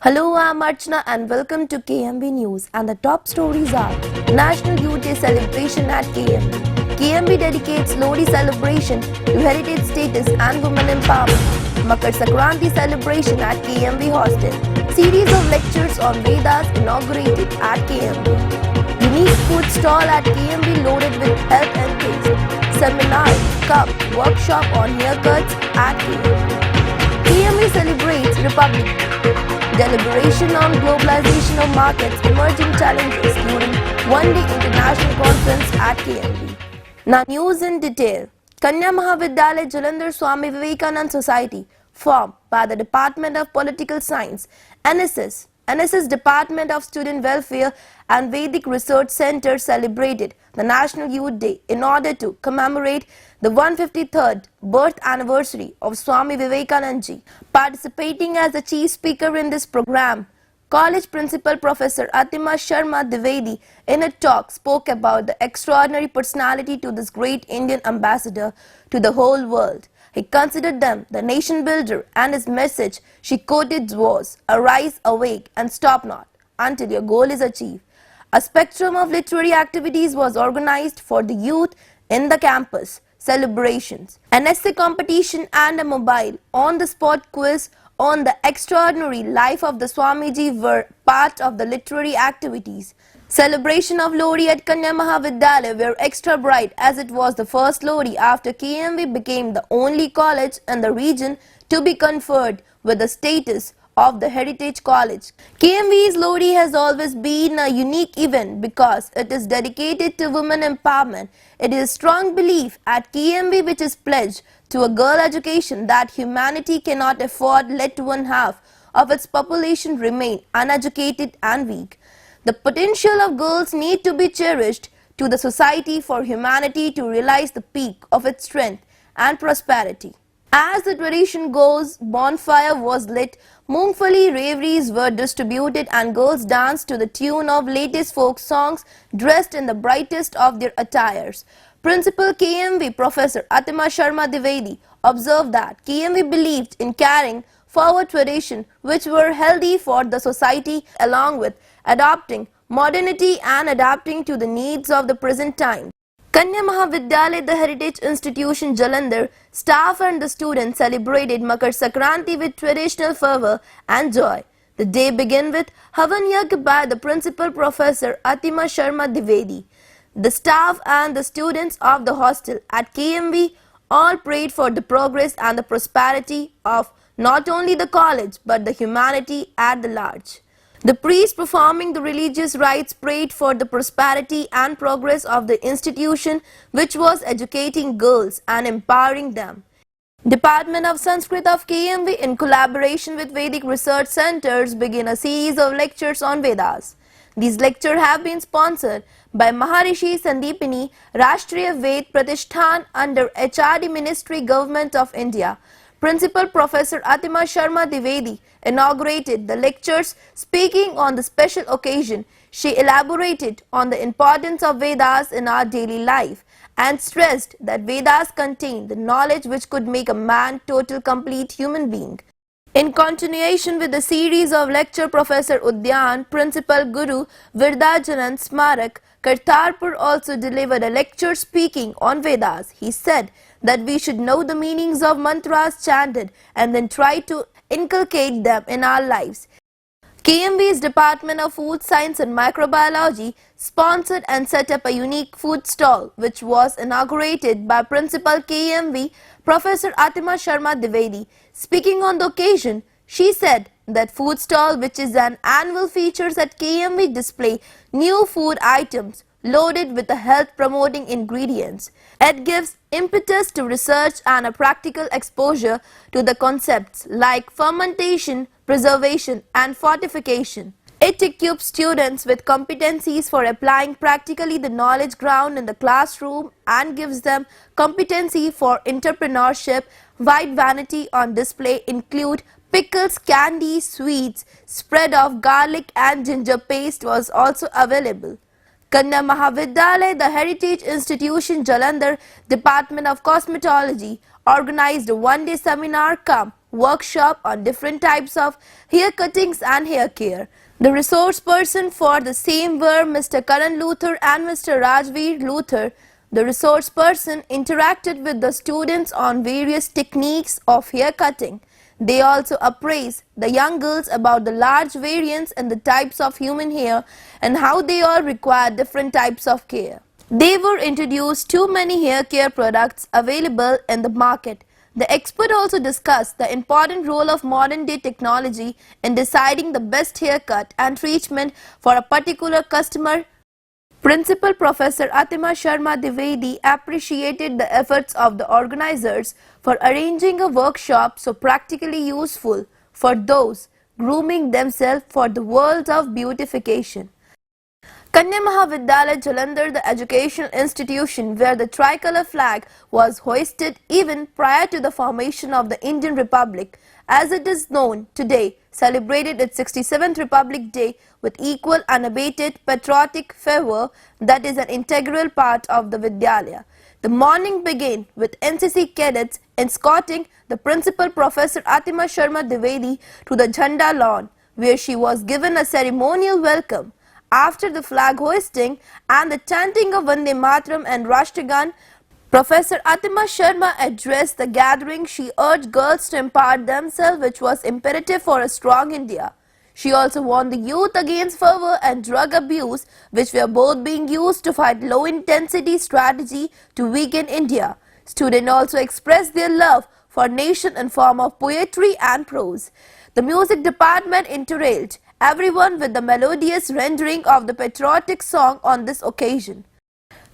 Hello, I'm Archana and welcome to KMB News. And the top stories are National Youth Day celebration at KMB. KMB dedicates Lodi celebration to heritage status and women empowerment. Makar Sankranti celebration at KMB hostel. Series of lectures on Vedas inaugurated at KMB. Unique food stall at KMB loaded with health and taste. Seminar, cup, workshop on haircuts at KMB. KMB celebrates Republic Day. Deliberation on globalization of markets, emerging challenges during one-day international conference at KMB. Now news in detail. Kanya Maha Vidyalaya Jalandhar Swami Vivekanand Society, formed by the Department of Political Science, NSS Department of Student Welfare and Vedic Research Center celebrated the National Youth Day in order to commemorate the 153rd birth anniversary of Swami Vivekanand ji. Participating as the chief speaker in this program, College Principal Professor Atima Sharma Dwivedi in a talk spoke about the extraordinary personality to this great Indian ambassador to the whole world. He considered them the nation builder, and his message she quoted was, "Arise, awake and stop not until your goal is achieved." A spectrum of literary activities was organized for the youth in the campus celebrations. An essay competition and a mobile on-the-spot quiz on the extraordinary life of the Swamiji were part of the literary activities. Celebration of Lodi at Kanya Maha Vidyalaya were extra bright as it was the first Lodi after KMV became the only college in the region to be conferred with the status of the Heritage College. KMV's Lodi has always been a unique event because it is dedicated to women empowerment. It is a strong belief at KMV which is pledged to a girl education that humanity cannot afford let one half of its population remain uneducated and weak. The potential of girls need to be cherished to the society for humanity to realize the peak of its strength and prosperity. As the tradition goes, bonfire was lit, Moongfali reveries were distributed and girls danced to the tune of latest folk songs dressed in the brightest of their attires. Principal KMV Professor Atima Sharma Dwivedi observed that KMV believed in carrying forward tradition which were healthy for the society along with adopting modernity and adapting to the needs of the present time. Kanya Maha Vidyalaya, the heritage institution Jalandhar, staff and the students celebrated Makar Sankranti with traditional fervor and joy. The day began with Havan Yagya by the principal Professor Atima Sharma Dwivedi. The staff and the students of the hostel at KMV all prayed for the progress and the prosperity of not only the college but the humanity at the large. The priest performing the religious rites prayed for the prosperity and progress of the institution which was educating girls and empowering them. Department of Sanskrit of KMV in collaboration with Vedic Research Centers began a series of lectures on Vedas. These lectures have been sponsored by Maharishi Sandeepini Rashtriya Ved Pratishthan under HRD Ministry Government of India. Principal Professor Atima Sharma Dwivedi inaugurated the lectures. Speaking on the special occasion, she elaborated on the importance of Vedas in our daily life and stressed that Vedas contain the knowledge which could make a man total complete human being. In continuation with the series of lecture, Professor Udyan, Principal Guru Virdajanand Smarak, Kartarpur also delivered a lecture speaking on Vedas. He said that we should know the meanings of mantras chanted and then try to inculcate them in our lives. KMV's Department of Food Science and Microbiology sponsored and set up a unique food stall which was inaugurated by Principal KMV Professor Atima Sharma Dwivedi. Speaking on the occasion, she said that food stall, which is an annual features at KMV, display new food items loaded with the health promoting ingredients. It gives impetus to research and a practical exposure to the concepts like fermentation, preservation and fortification. It equips students with competencies for applying practically the knowledge ground in the classroom and gives them competency for entrepreneurship. White vanity on display include pickles, candy, sweets, spread of garlic and ginger paste was also available. Kanya Maha Vidyalaya, the heritage institution Jalandhar, Department of Cosmetology, organized a one-day seminar cum workshop on different types of hair cuttings and hair care. The resource person for the same were Mr. Karan Luther and Mr. Rajveer Luther. The resource person interacted with the students on various techniques of hair cutting. They also appraised the young girls about the large variance in the types of human hair and how they all require different types of care. They were introduced too many hair care products available in the market. The expert also discussed the important role of modern day technology in deciding the best haircut and treatment for a particular customer. Principal Professor Atima Sharma Dwivedi appreciated the efforts of the organizers for arranging a workshop so practically useful for those grooming themselves for the world of beautification. Kanya Maha Vidyalaya Jalandhar, the educational institution where the tricolour flag was hoisted even prior to the formation of the Indian Republic, as it is known today, celebrated its 67th Republic Day with equal unabated patriotic fervour that is an integral part of the Vidyalaya. The morning began with NCC cadets escorting the principal Professor Atima Sharma Dwivedi to the Jhanda lawn, where she was given a ceremonial welcome. After the flag hoisting and the chanting of Vande Mataram and Rashtragan, Professor Atima Sharma addressed the gathering. She urged girls to empower themselves, which was imperative for a strong India. She also warned the youth against fervor and drug abuse, which were both being used to fight low-intensity strategy to weaken India. Students also expressed their love for nation in form of poetry and prose. The music department interrailed everyone with the melodious rendering of the patriotic song on this occasion.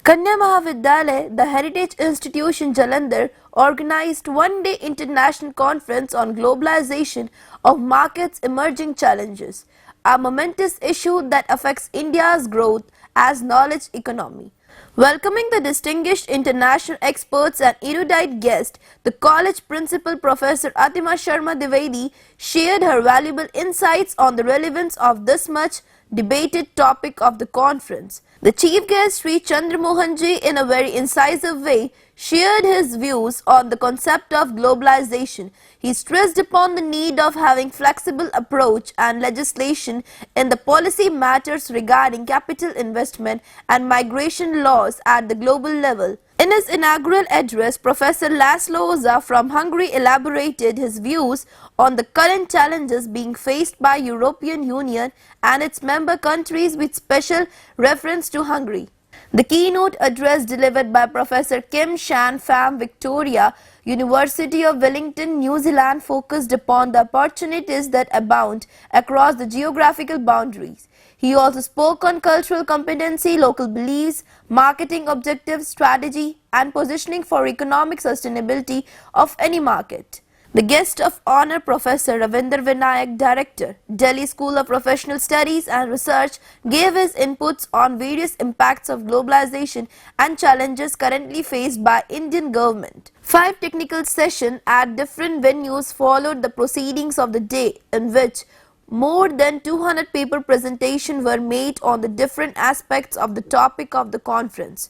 Kanya Mahavidyalaya, the heritage institution Jalandhar, organized one-day international conference on globalization of markets' emerging challenges, a momentous issue that affects India's growth as knowledge economy. Welcoming the distinguished international experts and erudite guests, the college principal Professor Atima Sharma Dwivedi shared her valuable insights on the relevance of this much debated topic of the conference. The chief guest Sri Chandramohanji, in a very incisive way, shared his views on the concept of globalization. He stressed upon the need of having flexible approach and legislation in the policy matters regarding capital investment and migration laws at the global level. In his inaugural address, Professor Laszlo Oza from Hungary elaborated his views on the current challenges being faced by European Union and its member countries with special reference to Hungary. The keynote address delivered by Professor Kim Shan Pham, Victoria, University of Wellington, New Zealand, focused upon the opportunities that abound across the geographical boundaries. He also spoke on cultural competency, local beliefs, marketing objectives, strategy, and positioning for economic sustainability of any market. The guest of honor, Professor Ravindra Vinayak, Director, Delhi School of Professional Studies and Research, gave his inputs on various impacts of globalization and challenges currently faced by Indian government. 5 technical sessions at different venues followed the proceedings of the day, in which more than 200 paper presentations were made on the different aspects of the topic of the conference.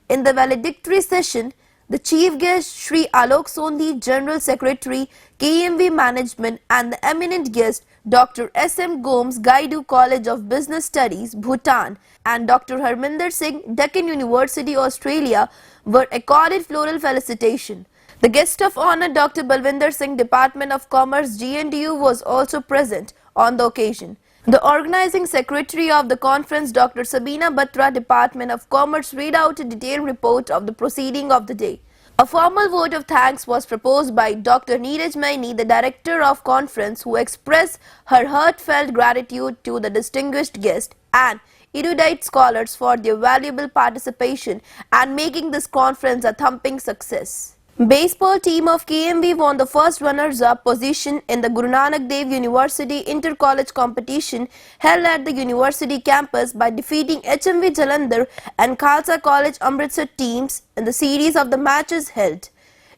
In the valedictory session, the chief guest Sri Alok Sondhi, General Secretary, KMV Management, and the eminent guest Dr. S.M. Gomes, Gaidu College of Business Studies, Bhutan, and Dr. Harminder Singh, Deccan University, Australia, were accorded floral felicitation. The guest of honor, Dr. Balwinder Singh, Department of Commerce, GNDU, was also present on the occasion. The organizing secretary of the conference, Dr. Sabina Batra, Department of Commerce, read out a detailed report of the proceeding of the day. A formal vote of thanks was proposed by Dr. Neeraj Maini, the director of conference, who expressed her heartfelt gratitude to the distinguished guest and erudite scholars for their valuable participation and making this conference a thumping success. Baseball team of KMB won the first runners-up position in the Guru Nanak Dev University Inter-College competition held at the university campus by defeating HMV Jalandhar and Khalsa College Amritsar teams in the series of the matches held.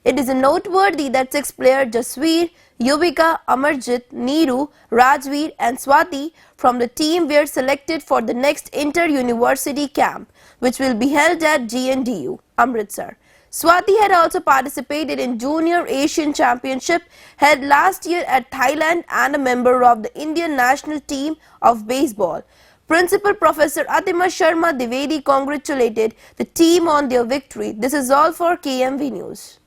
It is noteworthy that 6 players Jasveer, Yuvika, Amarjit, Neeru, Rajveer and Swati from the team were selected for the next inter-university camp, which will be held at GNDU, Amritsar. Swati had also participated in Junior Asian Championship held last year at Thailand and a member of the Indian national team of baseball. Principal Professor Atima Sharma Dwivedi congratulated the team on their victory. This is all for KMV News.